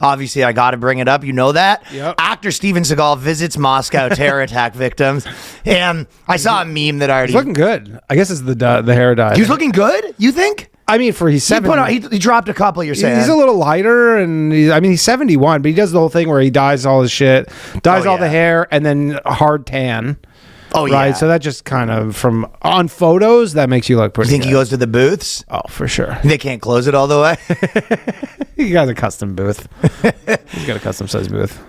Obviously, I got to bring it up. You know that? Yep. Actor Steven Seagal visits Moscow terror attack victims. And I saw a meme that already... He's looking good. I guess it's the hair dye. He was looking good, you think? I mean, he's 70. He dropped a couple, you're saying. He's a little lighter, and he's 71, but he does the whole thing where he dyes all his shit, dyes all the hair, and then a hard tan. Oh, yeah. Right, so that just kind of, on photos, that makes you look pretty You think good. he goes to the booths? Oh, for sure. They can't close it all the way? He got a custom booth. He's got a custom size booth.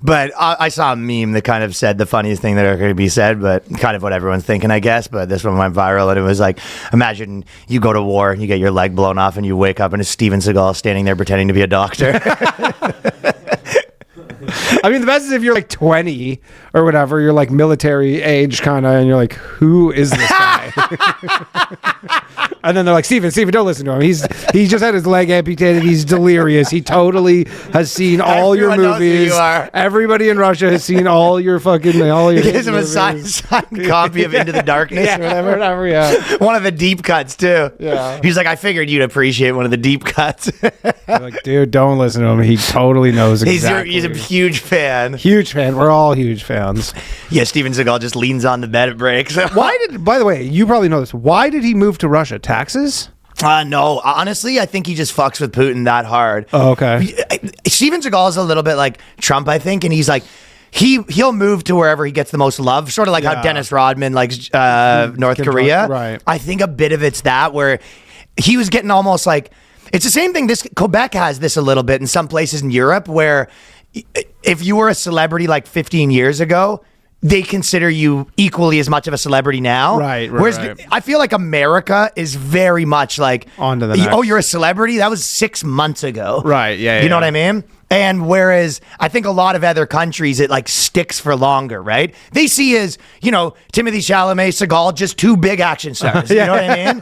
But I saw a meme that kind of said the funniest thing that ever could be said, but kind of what everyone's thinking, I guess. But this one went viral, and it was like, imagine you go to war, and you get your leg blown off, and you wake up, and it's Steven Seagal standing there pretending to be a doctor. I mean, the best is if you're like 20 or whatever, you're like military age kind of, and you're like, who is this guy? And then they're like, Steven, don't listen to him. He's just had his leg amputated. He's delirious. He totally has seen all your movies. Everybody in Russia has seen all your He gives him a signed copy of Into the Darkness or whatever. Yeah. One of the deep cuts, too. Yeah. He's like, I figured you'd appreciate one of the deep cuts. Like, dude, don't listen to him. He totally knows exactly. He's a huge fan. Huge fan. We're all huge fans. Yeah, Steven Seagal just leans on the bed at breaks. By the way, you probably know this. Why did he move to Russia? Taxes? No, honestly, I think he just fucks with Putin that hard. Oh, okay. Steven Seagal is a little bit like Trump, I think, and he's like, he'll move to wherever he gets the most love, sort of like how Dennis Rodman likes North Korea. Right. I think a bit of it's that where he was getting almost like, it's the same thing. Quebec has this a little bit in some places in Europe where if you were a celebrity like 15 years ago, they consider you equally as much of a celebrity now. Right. Whereas I feel like America is very much like, on to the next. Oh, you're a celebrity? That was 6 months ago. Right. Yeah. You know what I mean? And whereas I think a lot of other countries, it like sticks for longer, right? They see as, Timothée Chalamet, Seagal, just two big action stars. You know what I mean?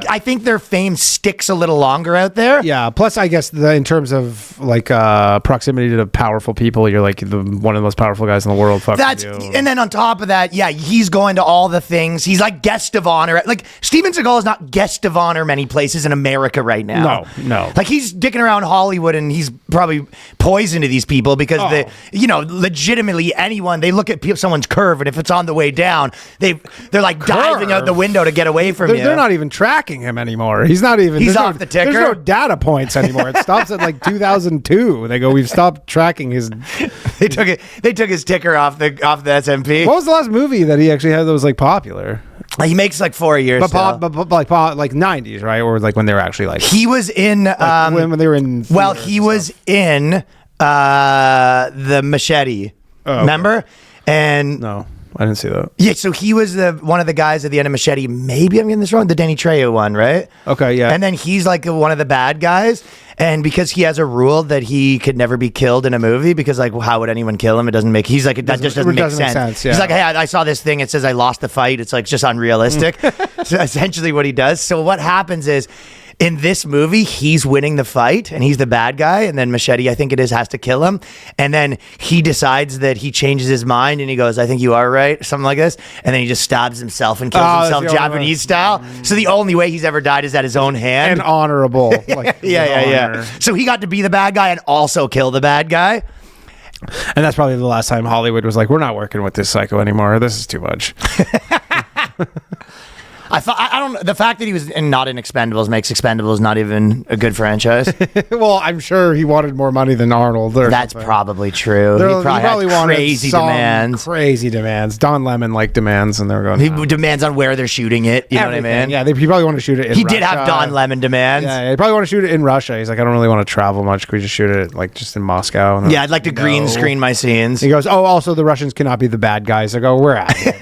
I think their fame sticks a little longer out there. Yeah. Plus, I guess in terms of like proximity to powerful people, you're like one of the most powerful guys in the world. And then on top of that, he's going to all the things. He's like guest of honor. Like Steven Seagal is not guest of honor many places in America right now. No. Like he's dicking around Hollywood and he's probably poison to these people because legitimately anyone, they look at someone's curve and if it's on the way down, they're like diving out the window to get away from you. They're not even tracking him anymore. He's off the ticker. There's no data points anymore. It stops at like 2002. They go, we've stopped tracking his. They took his ticker off the SMP. What was the last movie that he actually had that was like popular? He makes like 4 years. But like 90s, right? Or like when they were actually like. He was in when they were in. Well, he was in the Machete. Oh, okay. Remember? And no, I didn't see that. Yeah, so he was one of the guys at the end of Machete. Maybe I'm getting this wrong. The Danny Trejo one, right? Okay, yeah. And then he's like one of the bad guys. And because he has a rule that he could never be killed in a movie, because like, how would anyone kill him? It doesn't make. He's like, that just doesn't make sense. Yeah. He's like, hey, I saw this thing. It says I lost the fight. It's like just unrealistic. So essentially, what he does. So what happens is, in this movie, he's winning the fight and he's the bad guy. And then Machete, I think it is, has to kill him. And then he decides that he changes his mind and he goes, I think you are right. Something like this. And then he just stabs himself and kills himself Japanese style. So the only way he's ever died is at his own hand. And honorable. Like, yeah. So he got to be the bad guy and also kill the bad guy. And that's probably the last time Hollywood was like, we're not working with this psycho anymore. This is too much. I don't know. The fact that he was not in Expendables makes Expendables not even a good franchise. Well, I'm sure he wanted more money than Arnold. That's probably true. He probably wanted crazy demands. Crazy demands. Don Lemon liked demands, and they were going. He demands on where they're shooting it. You know what I mean? Yeah, he probably want to shoot it in Russia. He did have Don Lemon demands. Yeah, he probably want to shoot it in Russia. He's like, I don't really want to travel much. Can we just shoot it like just in Moscow? Yeah, I'd like to green screen my scenes. He goes, oh, also the Russians cannot be the bad guys. I go, we're out of here.